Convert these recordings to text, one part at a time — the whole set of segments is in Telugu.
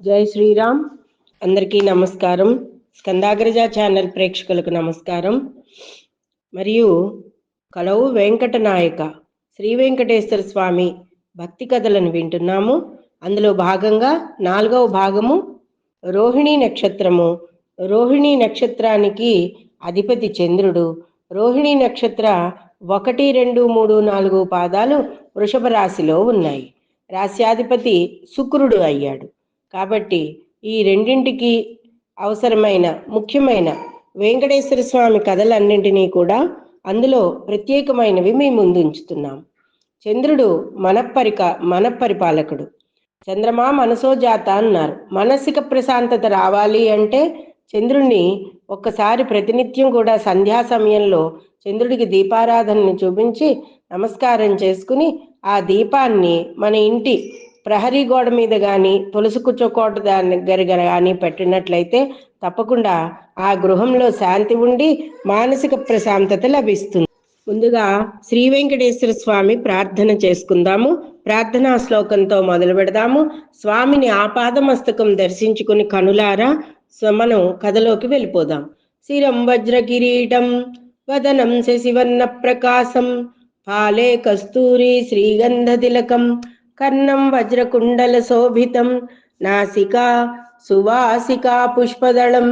జై శ్రీరామ్. అందరికీ నమస్కారం. స్కందాగ్రజ ఛానల్ ప్రేక్షకులకు నమస్కారం. మరియు కలవు వెంకటనాయక శ్రీ వెంకటేశ్వర స్వామి భక్తి కథలను వింటున్నాము. అందులో భాగంగా 4వ భాగము రోహిణీ నక్షత్రము. రోహిణీ నక్షత్రానికి అధిపతి చంద్రుడు. రోహిణీ నక్షత్ర 1, 2, 3, 4 పాదాలు వృషభ రాశిలో ఉన్నాయి. రాశ్యాధిపతి శుక్రుడు అయ్యాడు. కాబట్టి ఈ రెండింటికి అవసరమైన ముఖ్యమైన వెంకటేశ్వర స్వామి కథలన్నింటినీ కూడా అందులో ప్రత్యేకమైనవి మీ ముందు ఉంచుతున్నాం. చంద్రుడు మనపరిపాలకుడు. చంద్రమా మనసో జాత అన్నారు. మానసిక ప్రశాంతత రావాలి అంటే చంద్రుణ్ణి ఒక్కసారి ప్రతినిత్యం కూడా సంధ్యా సమయంలో చంద్రుడికి దీపారాధనని చూపించి నమస్కారం చేసుకుని ఆ దీపాన్ని మన ఇంటి ప్రహరీ గోడ మీద కానీ తులసి కుచ్చోకోట దగ్గర కానీ పెట్టినట్లయితే తప్పకుండా ఆ గృహంలో శాంతి ఉండి మానసిక ప్రశాంతత లభిస్తుంది. ముందుగా శ్రీ వెంకటేశ్వర స్వామి ప్రార్థన చేసుకుందాము. ప్రార్థనా శ్లోకంతో మొదలు పెడదాము. స్వామిని ఆపాదమస్తకం దర్శించుకుని కనులారా మనం కథలోకి వెళ్ళిపోదాం. శిరం వజ్ర కిరీటం వదనం శశివర్ణ ప్రకాశం పాలే కస్తూరి శ్రీగంధ తిలకం కర్ణం వజ్రకుండల శోభితం నాసికా సువాసికా పుష్పదళం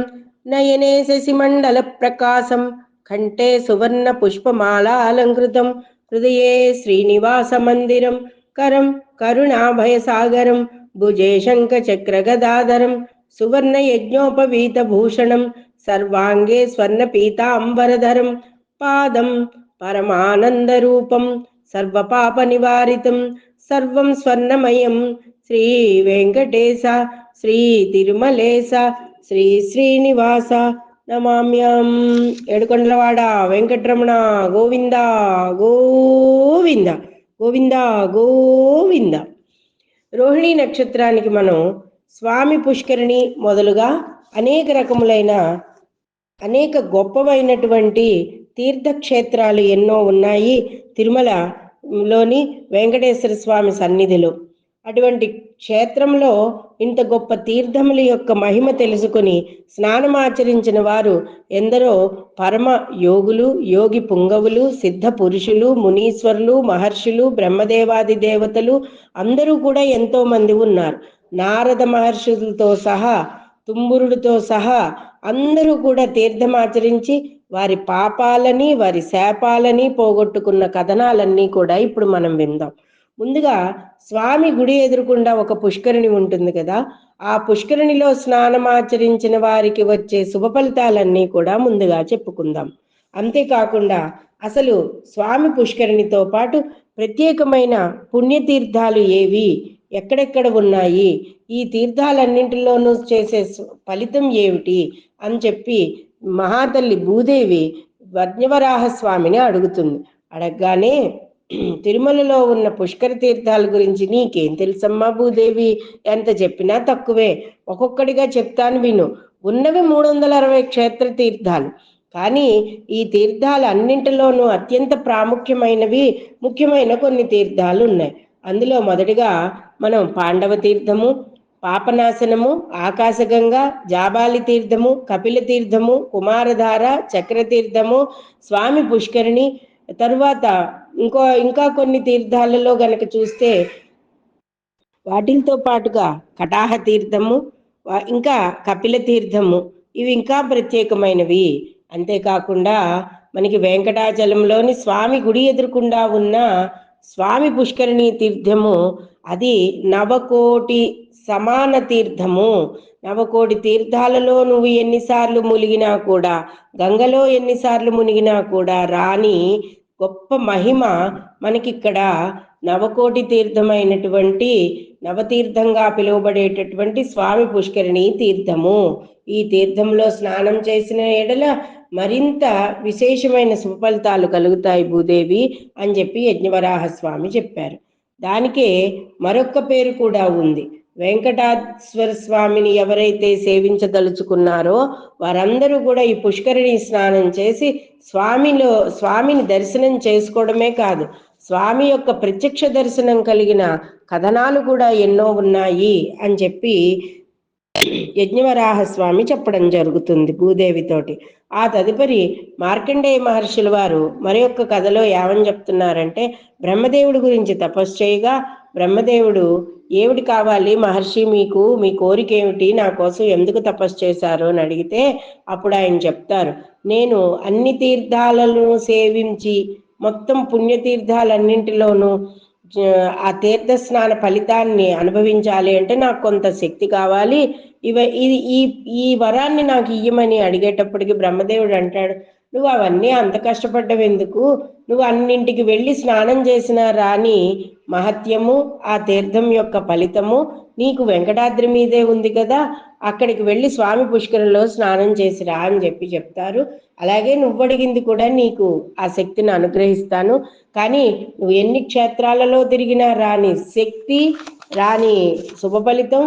నయనే శశిమండల ప్రకాశం కంఠే సువర్ణ పుష్పమాలా అలంకృతం హృదయే శ్రీనివాస మందిరం కరం కరుణాభయ సాగరం భుజే శంఖ చక్ర గదాధరం సువర్ణ యజ్ఞోపవీత భూషణం సర్వాంగే స్వర్ణ పీతాంబరధరం పాదం పరమానంద రూపం సర్వపాప నివారితం సర్వం స్వర్ణమయం శ్రీ వెంకటేశ శ్రీ తిరుమలేశ శ్రీ శ్రీనివాస నమామ్యం. ఏడుకొండలవాడ వెంకటరమణ గోవింద గోవింద గోవింద గోవింద. రోహిణీ నక్షత్రానికి మనం స్వామి పుష్కరిణి మొదలుగా అనేక రకములైన అనేక గొప్పవైనటువంటి తీర్థక్షేత్రాలు ఎన్నో ఉన్నాయి తిరుమలలోని వెంకటేశ్వర స్వామి సన్నిధిలో. అటువంటి క్షేత్రంలో ఇంత గొప్ప తీర్థముల యొక్క మహిమ తెలుసుకుని స్నానమాచరించిన వారు ఎందరో పరమ యోగులు, యోగి పుంగవులు, సిద్ధ పురుషులు, మునీశ్వరులు, మహర్షులు, బ్రహ్మదేవాది దేవతలు అందరూ కూడా ఎంతో మంది ఉన్నారు. నారద మహర్షులతో సహా, తుంబురుడితో సహా అందరూ కూడా తీర్థమాచరించి వారి పాపాలని వారి శాపాలని పోగొట్టుకున్న కథనాలన్నీ కూడా ఇప్పుడు మనం విందాం. ముందుగా స్వామి గుడి ఎదురుకుండా ఒక పుష్కరిణి ఉంటుంది కదా, ఆ పుష్కరిణిలో స్నానమాచరించిన వారికి వచ్చే శుభ ఫలితాలన్నీ కూడా ముందుగా చెప్పుకుందాం. అంతేకాకుండా అసలు స్వామి పుష్కరిణితో పాటు ప్రత్యేకమైన పుణ్యతీర్థాలు ఏవి, ఎక్కడెక్కడ ఉన్నాయి, ఈ తీర్థాలన్నింటిలోనూ చేసే ఫలితం ఏమిటి అని చెప్పి మహాతల్లి భూదేవి వజ్ఞవరాహ స్వామిని అడుగుతుంది. అడగగానే తిరుమలలో ఉన్న పుష్కర తీర్థాల గురించి నీకేం తెలుసమ్మా భూదేవి, ఎంత చెప్పినా తక్కువే, ఒక్కొక్కడిగా చెప్తాను విను. ఉన్నవి 360 క్షేత్ర తీర్థాలు. కానీ ఈ తీర్థాలు అన్నింటిలోనూ అత్యంత ప్రాముఖ్యమైనవి ముఖ్యమైన కొన్ని తీర్థాలు ఉన్నాయి. అందులో మొదటిగా మనం పాండవ తీర్థము, పాపనాశనము, ఆకాశగంగా, జాబాలి తీర్థము, కపిల తీర్థము, కుమారధార, చక్రతీర్థము, స్వామి పుష్కరిణి, తరువాత ఇంకా కొన్ని తీర్థాలలో గనక చూస్తే వాటితో పాటుగా కటాహ తీర్థము, ఇంకా కపిల తీర్థము, ఇవి ఇంకా ప్రత్యేకమైనవి. అంతేకాకుండా మనకి వెంకటాచలంలోని స్వామి గుడి ఎదురుకుండా ఉన్న స్వామి పుష్కరిణి తీర్థము అది 9,000,000 సమాన తీర్థము. 9,000,000 తీర్థాలలో నువ్వు ఎన్నిసార్లు మునిగినా కూడా, గంగలో ఎన్నిసార్లు మునిగినా కూడా రాని గొప్ప మహిమ మనకిక్కడ 9,000,000 తీర్థమైనటువంటి నవతీర్థంగా పిలువబడేటటువంటి స్వామి పుష్కరిణి తీర్థము. ఈ తీర్థంలో స్నానం చేసిన ఎడల మరింత విశేషమైన సుఫలితాలు కలుగుతాయి భూదేవి అని చెప్పి యజ్ఞవరాహ స్వామి చెప్పారు. దానికే మరొక్క పేరు కూడా ఉంది. వెంకటేశ్వర స్వామిని ఎవరైతే సేవించదలుచుకున్నారో వారందరూ కూడా ఈ పుష్కరిణి స్నానం చేసి స్వామిని దర్శనం చేసుకోవడమే కాదు, స్వామి యొక్క ప్రత్యక్ష దర్శనం కలిగిన కథనాలు కూడా ఎన్నో ఉన్నాయి అని చెప్పి యజ్ఞవరాహస్వామి చెప్పడం జరుగుతుంది భూదేవితోటి. ఆ తదుపరి మార్కండేయ మహర్షుల వారు మరి యొక్క కథలో ఏమని చెప్తున్నారంటే, బ్రహ్మదేవుడి గురించి తపస్సు చేయగా బ్రహ్మదేవుడు ఏమిటి కావాలి మహర్షి, మీకు మీ కోరిక ఏమిటి, నా కోసం ఎందుకు తపస్సు చేశారు అని అడిగితే అప్పుడు ఆయన చెప్తారు, నేను అన్ని తీర్థాలను సేవించి మొత్తం పుణ్యతీర్థాలన్నింటిలోనూ ఆ తీర్థ స్నాన ఫలితాన్ని అనుభవించాలి అంటే నాకు కొంత శక్తి కావాలి, ఇది ఈ వరాన్ని నాకు ఇయ్యమని అడిగేటప్పటికి బ్రహ్మదేవుడు అంటాడు, నువ్వు అవన్నీ అంత కష్టపడ్డవు ఎందుకు, నువ్వు అన్నింటికి వెళ్ళి స్నానం చేసిన రాని మహత్యము ఆ తీర్థం యొక్క ఫలితము నీకు వెంకటాద్రి మీదే ఉంది కదా, అక్కడికి వెళ్ళి స్వామి పుష్కరంలో స్నానం చేసిరా అని చెప్తారు. అలాగే నువ్వు అడిగింది కూడా నీకు ఆ శక్తిని అనుగ్రహిస్తాను, కానీ నువ్వు ఎన్ని క్షేత్రాలలో తిరిగినా రాని శక్తి, రాని శుభ ఫలితం,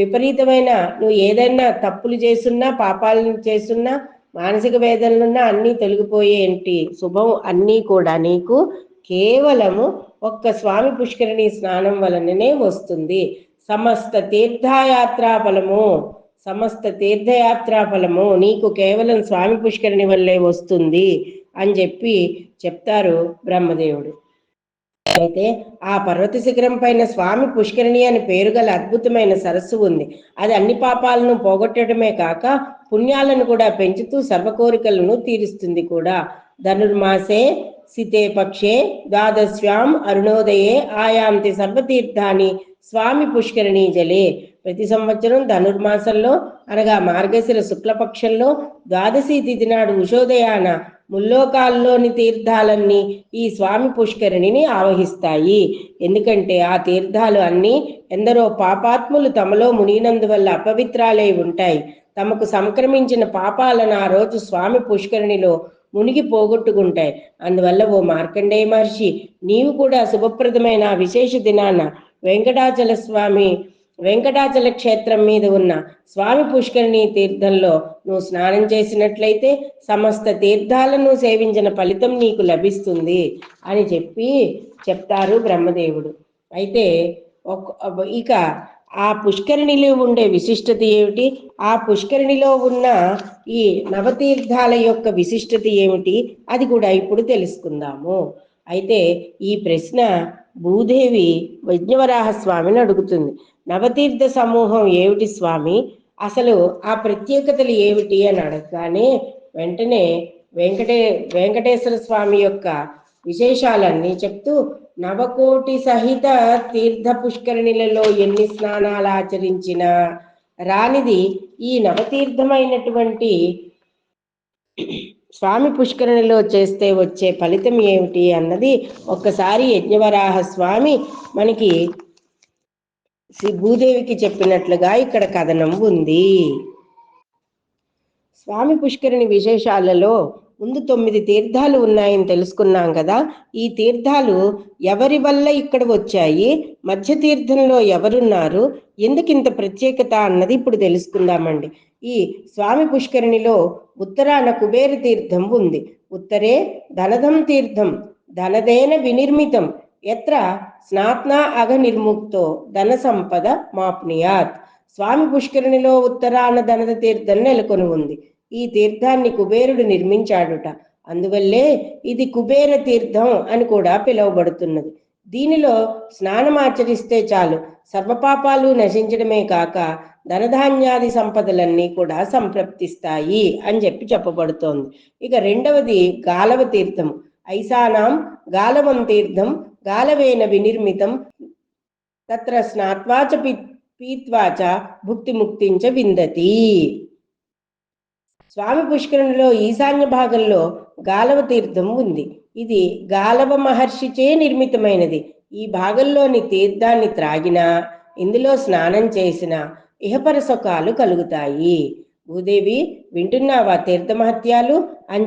విపరీతమైన నువ్వు ఏదైనా తప్పులు చేసున్నా పాపాలను చేసున్నా మానసిక వేదనలున్నా అన్నీ తొలగిపోయేంటి శుభం అన్నీ కూడా నీకు కేవలము ఒక్క స్వామి పుష్కరిణి స్నానం వలననే వస్తుంది. సమస్త తీర్థయాత్రా ఫలము నీకు కేవలం స్వామి పుష్కరిణి వల్లే వస్తుంది అని చెప్తారు బ్రహ్మదేవుడు. అయితే ఆ పర్వత శిఖరం పైన స్వామి పుష్కరిణి అని పేరు గల అద్భుతమైన సరస్సు ఉంది. అది అన్ని పాపాలను పోగొట్టడమే కాక పుణ్యాలను కూడా పెంచుతూ సర్వ కోరికలను తీరుస్తుంది కూడా. ధనుర్మాసే సితే పక్షే ద్వాదశ్యాం అరుణోదయే ఆయాంతి సర్వతీర్థాన్ని స్వామి పుష్కరిణీ జలే. ప్రతి సంవత్సరం ధనుర్మాసంలో అనగా మార్గశిర శుక్లపక్షంలో ద్వాదశి తిథి నాడు ఉషోదయాన ముల్లోకాల్లోని తీర్థాలన్నీ ఈ స్వామి పుష్కరిణిని ఆవహిస్తాయి. ఎందుకంటే ఆ తీర్థాలు అన్నీ ఎందరో పాపాత్ములు తమలో మునిగినందువల్ల అపవిత్రాలై ఉంటాయి. తమకు సంక్రమించిన పాపాలను ఆ రోజు స్వామి పుష్కరిణిలో మునిగి పోగొట్టుకుంటాయి. అందువల్ల ఓ మార్కండేయ మహర్షి, నీవు కూడా శుభప్రదమైన విశేష దినాన వెంకటాచల క్షేత్రం మీద ఉన్న స్వామి పుష్కరిణి తీర్థంలో నువ్వు స్నానం చేసినట్లయితే సమస్త తీర్థాలను సేవించిన ఫలితం నీకు లభిస్తుంది అని చెప్తారు బ్రహ్మదేవుడు. అయితే ఇక ఆ పుష్కరిణిలో ఉండే విశిష్టత ఏమిటి, ఆ పుష్కరిణిలో ఉన్న ఈ నవతీర్థాల యొక్క విశిష్టత ఏమిటి, అది కూడా ఇప్పుడు తెలుసుకుందాము. అయితే ఈ ప్రశ్న భూదేవి యజ్ఞవరాహ స్వామిని అడుగుతుంది. నవతీర్థ సమూహం ఏమిటి స్వామి, అసలు ఆ ప్రత్యేకతలు ఏమిటి అని అడగగానే వెంటనే వెంకటేశ్వర స్వామి యొక్క విశేషాలన్నీ చెప్తూ, నవకోటి సహిత తీర్థ పుష్కరిణిలలో ఎన్ని స్నానాలు ఆచరించినా రానిది ఈ నవతీర్థమైనటువంటి స్వామి పుష్కరిణిలో చేస్తే వచ్చే ఫలితం ఏమిటి అన్నది ఒక్కసారి యజ్ఞవరాహ స్వామి మనకి భూదేవికి చెప్పినట్లుగా ఇక్కడ కథనం ఉంది. స్వామి పుష్కరిణి విశేషాలలో ముందు 9 తీర్థాలు ఉన్నాయని తెలుసుకున్నాం కదా. ఈ తీర్థాలు ఎవరి వల్ల ఇక్కడ వచ్చాయి, మధ్య తీర్థంలో ఎవరున్నారు, ఎందుకింత ప్రత్యేకత అన్నది ఇప్పుడు తెలుసుకుందామండి. ఈ స్వామి పుష్కరిణిలో ఉత్తరాన కుబేర తీర్థం ఉంది. ఉత్తరే ధనదం తీర్థం ధనదేన వినిర్మితం ఎత్ర స్నాత్నా అఘ నిర్ముక్తో ధన సంపద మాప్నియాత్. స్వామి పుష్కరిణిలో ఉత్తరాన ధనద తీర్థం నెలకొని ఉంది. ఈ తీర్థాన్ని కుబేరుడు నిర్మించాడుట. అందువల్లే ఇది కుబేర తీర్థం అని కూడా పిలువబడుతున్నది. దీనిలో స్నానమాచరిస్తే చాలు సర్వపాపాలు నశించడమే కాక ధనధాన్యాది సంపదలన్నీ కూడా సంప్రాప్తిస్తాయి అని చెప్పబడుతోంది. ఇక రెండవది గాలవ తీర్థం. ఐసానాం గాలవం తీర్థం గాలవేన వినిర్మితం తత్ర స్నాత్వాచ పీత్వాచ భుక్తి ముక్తించ విందతి. స్వామి పుష్కరిణిలో ఈశాన్య భాగంలో గాలవ తీర్థం ఉంది. ఇది గాలవ మహర్షిచే నిర్మితమైనది. ఈ భాగంలోని తీర్థాన్ని త్రాగినా, ఇందులో స్నానం చేసినా ఇహపర సుఖాలు కలుగుతాయి. భూదేవి వింటున్నావా తీర్థ మహత్యాలు అని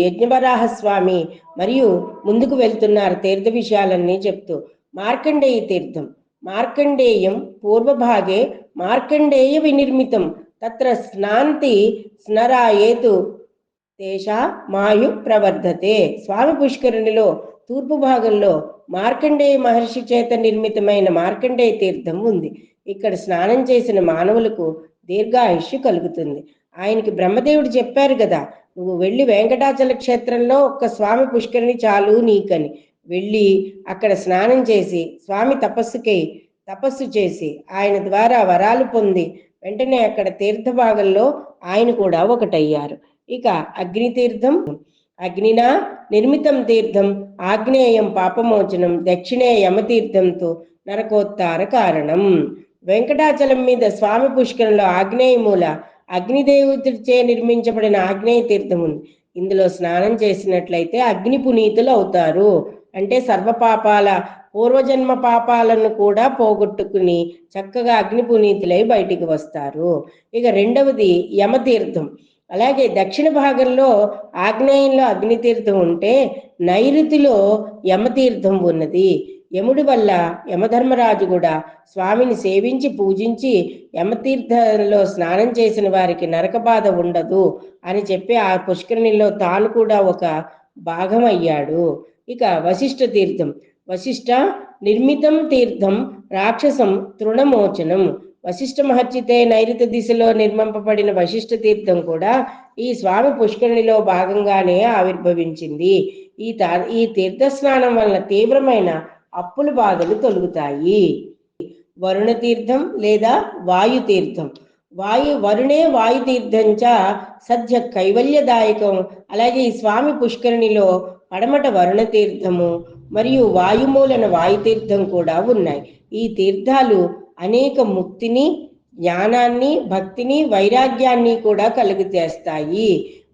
యజ్ఞవరాహస్వామి మరియు ముందుకు వెళ్తున్నారు తీర్థ విషయాలన్నీ చెప్తూ. మార్కండేయ తీర్థం. మార్కండేయం పూర్వభాగే మార్కండేయ వినిర్మితం తత్ర స్నాంతి స్నరాయేతు తేషా మాయు ప్రవర్ధతే. స్వామి పుష్కరిణిలో తూర్పు భాగంలో మార్కండేయ మహర్షి చేత నిర్మితమైన మార్కండేయ తీర్థం ఉంది. ఇక్కడ స్నానం చేసిన మానవులకు దీర్ఘాయుష్యు కలుగుతుంది. ఆయనకి బ్రహ్మదేవుడు చెప్పారు కదా, నువ్వు వెళ్ళి వెంకటాచల క్షేత్రంలో ఒక్క స్వామి పుష్కరిణి చాలు నీకని. వెళ్ళి అక్కడ స్నానం చేసి స్వామి తపస్సు చేసి ఆయన ద్వారా వరాలు పొంది వెంటనే అక్కడ తీర్థభాగంలో ఆయన కూడా ఒకటయ్యారు. ఇక అగ్నితీర్థం, అగ్నినా నిర్మితం తీర్థం ఆగ్నేయం పాపమోచనం దక్షిణే యమతీర్థంతో నరకోత్తార కారణం. వెంకటాచలం మీద స్వామి పుష్కరంలో ఆగ్నేయ మూల అగ్నిదేవుడిచే నిర్మించబడిన ఆగ్నేయ తీర్థం ఉంది. ఇందులో స్నానం చేసినట్లయితే అగ్ని పునీతులు అవుతారు. అంటే సర్వపాపాల పూర్వజన్మ పాపాలను కూడా పోగొట్టుకుని చక్కగా అగ్ని పునీతులై బయటికి వస్తారు. ఇక రెండవది యమతీర్థం. అలాగే దక్షిణ భాగంలో ఆగ్నేయంలో అగ్నితీర్థం ఉంటే నైరుతిలో యమతీర్థం ఉన్నది. యముడి వల్ల యమధర్మరాజు కూడా స్వామిని సేవించి పూజించి యమతీర్థంలో స్నానం చేసిన వారికి నరక బాధ ఉండదు అని చెప్పి ఆ పుష్కరిణిలో తాను కూడా ఒక భాగం అయ్యాడు. ఇక వశిష్ఠ తీర్థం, వశిష్ఠ నిర్మితం తీర్థం రాక్షసం తృణమోచనం. వశిష్ఠ మహర్షితే నైరుతి దిశలో నిర్మింపబడిన వశిష్ఠ తీర్థం కూడా ఈ స్వామి పుష్కరిణిలో భాగంగానే ఆవిర్భవించింది. ఈ తీర్థ స్నానం వలన తీవ్రమైన అప్పుల బాధలు తొలుగుతాయి. వరుణ తీర్థం లేదా వాయు తీర్థం, వరుణే వాయు తీర్థంచ సద్య కైవల్యదాయకం. అలాగే ఈ స్వామి పుష్కరిణిలో పడమట వరుణ తీర్థము మరియు వాయుమూలన వాయుతీర్థం కూడా ఉన్నాయి. ఈ తీర్థాలు అనేక ముక్తిని, జ్ఞానాన్ని, భక్తిని, వైరాగ్యాన్ని కూడా కలుగజేస్తాయి.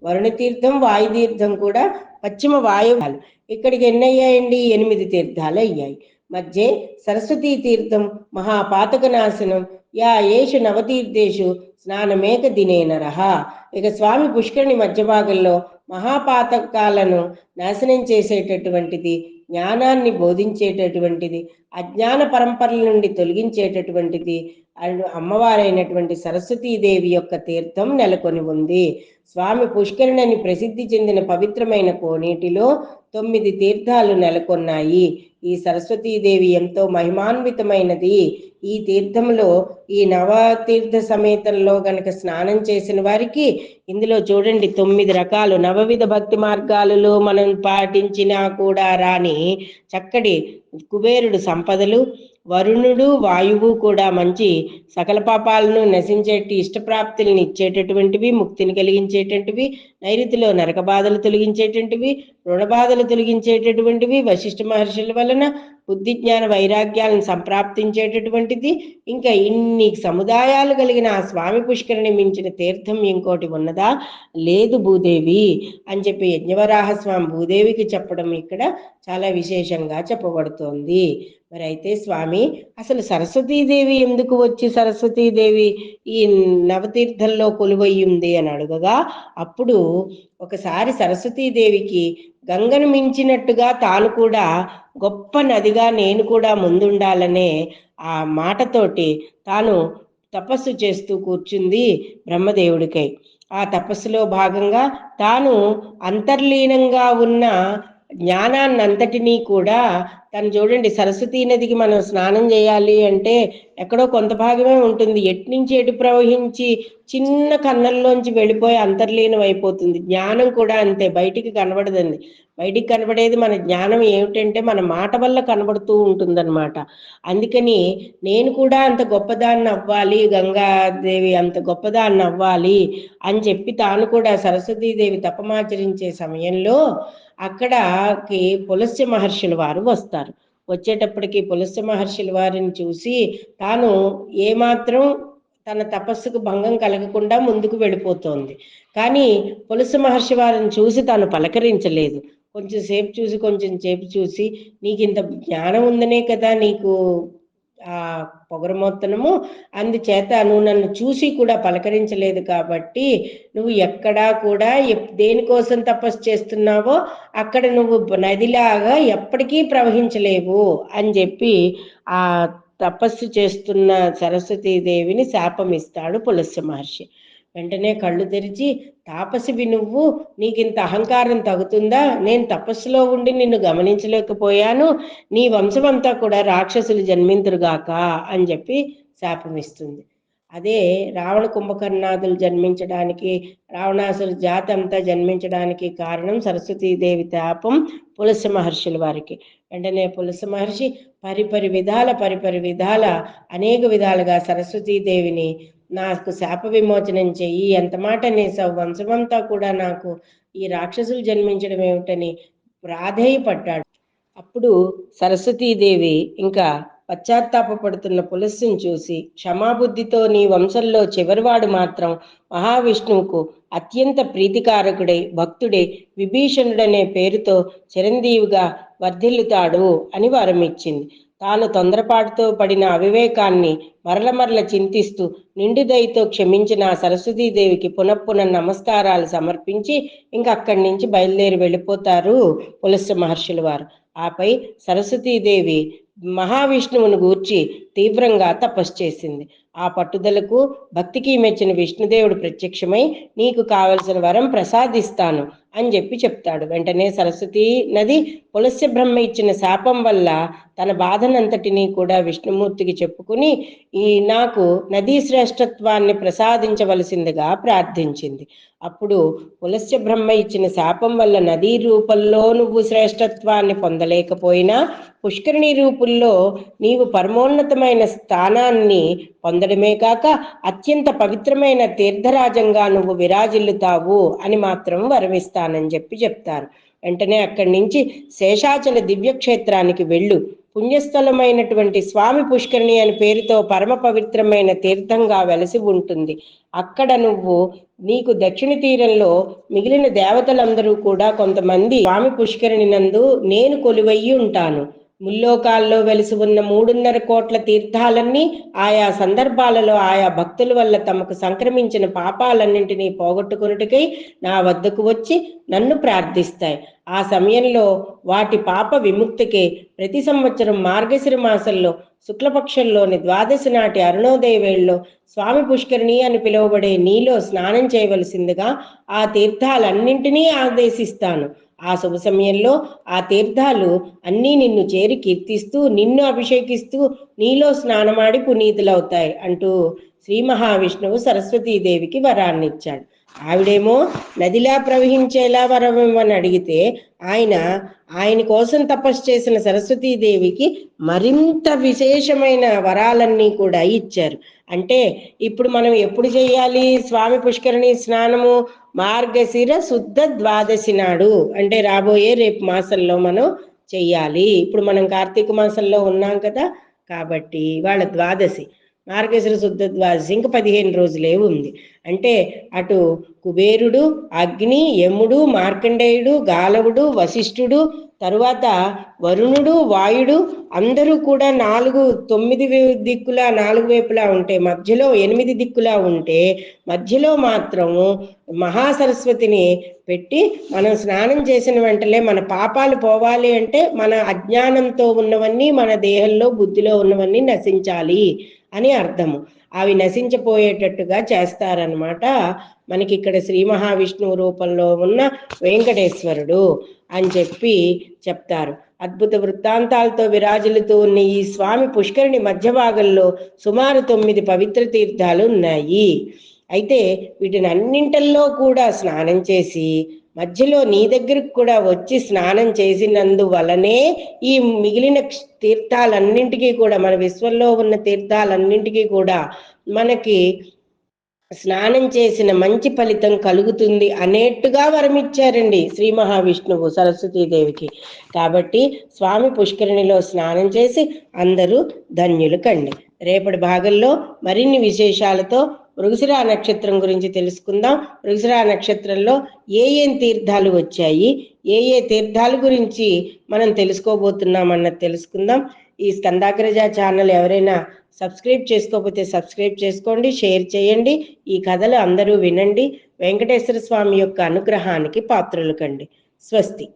వరుణ తీర్థం వాయుతీర్థం కూడా పశ్చిమ వాయువులు. ఇక్కడికి ఎన్ని అయ్యాయండి? 8 తీర్థాలు అయ్యాయి. మధ్య సరస్వతీ తీర్థం మహాపాతక నాశనం యా ఏషు నవతీర్థేషు స్నానమేక దినే నరహ. ఇక స్వామి పుష్కరిణి మధ్య భాగంలో మహాపాతకాలను నాశనం చేసేటటువంటిది, జ్ఞానాన్ని బోధించేటటువంటిది, అజ్ఞాన పరంపరల నుండి తొలగించేటటువంటిది అమ్మవారైనటువంటి సరస్వతీదేవి యొక్క తీర్థం నెలకొని ఉంది. స్వామి పుష్కరిణి అని ప్రసిద్ధి చెందిన పవిత్రమైన కోనేటిలో 9 తీర్థాలు నెలకొన్నాయి. ఈ సరస్వతీదేవి ఎంతో మహిమాన్వితమైనది. ఈ తీర్థంలో ఈ నవతీర్థ సమేతంలో గనక స్నానం చేసిన వారికి ఇందులో చూడండి 9 రకాలు నవవిధ భక్తి మార్గాలలో మనం పాటించినా కూడా రాని చక్కటి కుబేరుడు సంపదలు, వరుణుడు వాయువు కూడా మంచి సకల పాపాలను నశించేటి ఇష్టప్రాప్తుల్ని ఇచ్చేటటువంటివి, ముక్తిని కలిగించేటటువంటివి, నైరుతిలో నరక బాధలు తొలగించేటటువంటివి, రుణ బాధలు తొలగించేటటువంటివి, వశిష్ఠ మహర్షుల వలన బుద్ధి జ్ఞాన వైరాగ్యాలను సంప్రాప్తించేటటువంటిది. ఇంకా ఇన్ని సముదాయాలు కలిగిన ఆ స్వామి పుష్కరిణి మించిన తీర్థం ఇంకోటి ఉన్నదా? లేదు భూదేవి అని చెప్పి యజ్ఞవరాహ స్వామి భూదేవికి చెప్పడం ఇక్కడ చాలా విశేషంగా చెప్పబడుతోంది. మరి అయితే స్వామి అసలు సరస్వతీదేవి ఎందుకు వచ్చి సరస్వతీదేవి ఈ నవతీర్థంలో కొలువయ్యింది అని అడగగా, అప్పుడు ఒకసారి సరస్వతీదేవికి గంగను మించినట్టుగా తాను కూడా గొప్ప నదిగా నేను కూడా ముందుండాలనే ఆ మాటతోటి తాను తపస్సు చేస్తూ కూర్చుంది బ్రహ్మదేవుడికై. ఆ తపస్సులో భాగంగా తాను అంతర్లీనంగా ఉన్న జ్ఞానాన్నంతటినీ కూడా తను చూడండి, సరస్వతీ నదికి మనం స్నానం చేయాలి అంటే ఎక్కడో కొంత భాగమే ఉంటుంది. ఎట్నుంచి ఎటు ప్రవహించి చిన్న కన్నంలోంచి వెళ్ళిపోయి అంతర్లీనం అయిపోతుంది. జ్ఞానం కూడా అంతే, బయటికి కనబడదండి. బయటికి కనబడేది మన జ్ఞానం ఏమిటంటే మన మాట వల్ల కనబడుతూ ఉంటుందన్నమాట. అందుకని నేను కూడా అంత గొప్పదాన్ని అవ్వాలి, గంగాదేవి అంత గొప్పదాన్ని అవ్వాలి అని చెప్పి తాను కూడా సరస్వతీదేవి తపమాచరించే సమయంలో అక్కడకి పులస్త్య మహర్షుల వారు వస్తారు. వచ్చేటప్పటికి పులస్త్య మహర్షుల వారిని చూసి తాను ఏమాత్రం తన తపస్సుకు భంగం కలగకుండా ముందుకు వెళ్ళిపోతోంది. కానీ పులస్త్య మహర్షి వారిని చూసి తాను పలకరించలేదు. కొంచెం సేపు చూసి నీకు ఇంత జ్ఞానం ఉందనే కదా నీకు ఆ పొగరమొత్తనము, అందుచేత నువ్వు నన్ను చూసి కూడా పలకరించలేదు కాబట్టి నువ్వు ఎక్కడా కూడా దేనికోసం తపస్సు చేస్తున్నావో అక్కడ నువ్వు నదిలాగా ఎప్పటికీ ప్రవహించలేవు అని చెప్పి ఆ తపస్సు చేస్తున్న సరస్వతీదేవిని శాపం ఇస్తాడు పులస్త్య మహర్షి. వెంటనే కళ్ళు తెరిచి, తాపసివి నువ్వు, నీకింత అహంకారం తగుతుందా? నేను తపస్సులో ఉండి నిన్ను గమనించలేకపోయాను, నీ వంశమంతా కూడా రాక్షసులు జన్మింతురుగాక అని చెప్పి శాపమిస్తుంది. అదే రావణ కుంభకర్ణాదులు జన్మించడానికి, రావణాసురు జాతి అంతా జన్మించడానికి కారణం సరస్వతీదేవి తాపం పులస్త్య మహర్షుల వారికి. వెంటనే పులస్త్య మహర్షి పరిపరి విధాల అనేక విధాలుగా సరస్వతీదేవిని నాకు శాప విమోచనం చెయ్యి, ఎంత మాట అనేసావు, వంశమంతా కూడా నాకు ఈ రాక్షసులు జన్మించడం ఏమిటని ప్రాధేయపడ్డాడు. అప్పుడు సరస్వతీదేవి ఇంకా పశ్చాత్తాపడుతున్న పులస్సును చూసి, క్షమాబుద్ధితో నీ వంశంలో చివరివాడు మాత్రం మహావిష్ణువుకు అత్యంత ప్రీతికారకుడై భక్తుడే విభీషణుడనే పేరుతో చిరంజీవిగా వర్ధిల్లుతాడు అని వరమిచ్చింది. తాను తొందరపాటుతో పడిన అవివేకాన్ని మరల చింతిస్తూ నిండుదయతో క్షమించిన సరస్వతీదేవికి పునఃపున నమస్కారాలు సమర్పించి ఇంకా అక్కడి నుంచి బయలుదేరి వెళ్ళిపోతారు పులస్త్య మహర్షుల వారు. ఆపై సరస్వతీదేవి మహావిష్ణువును గూర్చి తీవ్రంగా తపస్సు చేసింది. ఆ పట్టుదలకు భక్తికి మెచ్చిన విష్ణుదేవుడు ప్రత్యక్షమై నీకు కావలసిన వరం ప్రసాదిస్తాను అని చెప్తాడు. వెంటనే సరస్వతీ నది పులస్త్య బ్రహ్మ ఇచ్చిన శాపం వల్ల తన బాధనంతటినీ కూడా విష్ణుమూర్తికి చెప్పుకుని నాకు నదీ శ్రేష్టత్వాన్ని ప్రసాదించవలసిందిగా ప్రార్థించింది. అప్పుడు పులస్త్య బ్రహ్మ ఇచ్చిన శాపం వల్ల నదీ రూపంలో నువ్వు శ్రేష్టత్వాన్ని పొందలేకపోయినా పుష్కరిణి రూపంలో నీవు పరమోన్నతమైన స్థానాన్ని పొందడమే కాక అత్యంత పవిత్రమైన తీర్థరాజంగా నువ్వు విరాజిల్లుతావు అని మాత్రం వరమిస్తానని చెప్తారు. వెంటనే అక్కడి నుంచి శేషాచల దివ్యక్షేత్రానికి వెళ్ళు, పుణ్యస్థలమైనటువంటి స్వామి పుష్కరిణి అని పేరుతో పరమ పవిత్రమైన తీర్థంగా వెలసి ఉంటుంది. అక్కడ నీకు దక్షిణ తీరంలో మిగిలిన దేవతలందరూ కూడా కొంతమంది స్వామి పుష్కరిణి నందు నేను కొలువయ్యి ఉంటాను. ముల్లోకాల్లో వెలిసి ఉన్న 3.5 కోట్ల తీర్థాలన్నీ ఆయా సందర్భాలలో ఆయా భక్తుల వల్ల తమకు సంక్రమించిన పాపాలన్నింటినీ పోగొట్టుకున్నట్టుకై నా వద్దకు వచ్చి నన్ను ప్రార్థిస్తాయి. ఆ సమయంలో వాటి పాప విముక్తికే ప్రతి సంవత్సరం మార్గశిర మాసంలో శుక్లపక్షంలోని ద్వాదశి నాటి అరుణోదయ వేళలో స్వామి పుష్కరిణి అని పిలువబడే నీలో స్నానం చేయవలసిందిగా ఆ తీర్థాలన్నింటినీ ఆదేశిస్తాను. ఆ శుభ సమయంలో ఆ తీర్థాలు అన్నీ నిన్ను చేరి కీర్తిస్తూ నిన్ను అభిషేకిస్తూ నీలో స్నానమాడి పునీతులవుతాయి అంటూ శ్రీ మహావిష్ణువు సరస్వతీదేవికి వరాన్ని ఇచ్చాడు. ఆవిడేమో నదిలా ప్రవహించేలా వరమని అడిగితే ఆయన కోసం తపస్సు చేసిన సరస్వతీదేవికి మరింత విశేషమైన వరాలన్నీ కూడా ఇచ్చారు. అంటే ఇప్పుడు మనం ఎప్పుడు చేయాలి స్వామి పుష్కరిణి స్నానము? మార్గశిర శుద్ధ ద్వాదశి నాడు, అంటే రాబోయే రేపు మాసంలో మనం చెయ్యాలి. ఇప్పుడు మనం కార్తీక మాసంలో ఉన్నాం కదా, కాబట్టి వాళ్ళ ద్వాదశి మార్గశిర శుద్ధ ద్వాదశి ఇంకా 15 రోజులే ఉంది. అంటే అటు కుబేరుడు, అగ్ని, యముడు, మార్కండేయుడు, గాలవుడు, వశిష్ఠుడు, తరువాత వరుణుడు, వాయుడు అందరూ కూడా 9 దిక్కులా 4 వైపులా ఉంటే మధ్యలో 8 దిక్కులా ఉంటే మధ్యలో మాత్రము మహాసరస్వతిని పెట్టి మనం స్నానం చేసిన వెంటనే మన పాపాలు పోవాలి అంటే మన అజ్ఞానంతో ఉన్నవన్నీ మన దేహంలో బుద్ధిలో ఉన్నవన్నీ నశించాలి అని అర్థము. అవి నశించిపోయేటట్టుగా చేస్తారనమాట. మనకి ఇక్కడ శ్రీ మహావిష్ణువు రూపంలో ఉన్న వెంకటేశ్వరుడు అని చెప్తారు. అద్భుత వృత్తాంతాలతో విరాజిల్లుతూ ఉన్న ఈ స్వామి పుష్కరిణి మధ్య భాగంలో సుమారు 9 పవిత్ర తీర్థాలు ఉన్నాయి. అయితే వీటిని అన్నింటిల్లో కూడా స్నానం చేసి మధ్యలో నీ దగ్గరకు కూడా వచ్చి స్నానం చేసినందువలనే ఈ మిగిలిన తీర్థాలన్నింటికీ కూడా మన విశ్వంలో ఉన్న తీర్థాలన్నింటికీ కూడా మనకి స్నానం చేసిన మంచి ఫలితం కలుగుతుంది అనేట్టుగా వరమిచ్చారండి శ్రీ మహావిష్ణువు సరస్వతీదేవికి. కాబట్టి స్వామి పుష్కరిణిలో స్నానం చేసి అందరూ ధన్యులు కండి. రేపటి భాగంలో మరిన్ని విశేషాలతో మృగశిర నక్షత్రం గురించి తెలుసుకుందాం. మృగశిర నక్షత్రంలో ఏం తీర్థాలు వచ్చాయి, ఏ తీర్థాల గురించి మనం తెలుసుకోబోతున్నాం అన్నది తెలుసుకుందాం. ఈ స్కందాగ్రజ ఛానల్ ఎవరైనా సబ్స్క్రైబ్ చేసుకోకపోతే సబ్స్క్రైబ్ చేసుకోండి, షేర్ చేయండి. ఈ కథలు అందరూ వినండి. వెంకటేశ్వర స్వామి యొక్క అనుగ్రహానికి పాత్రులు కండి. స్వస్తి.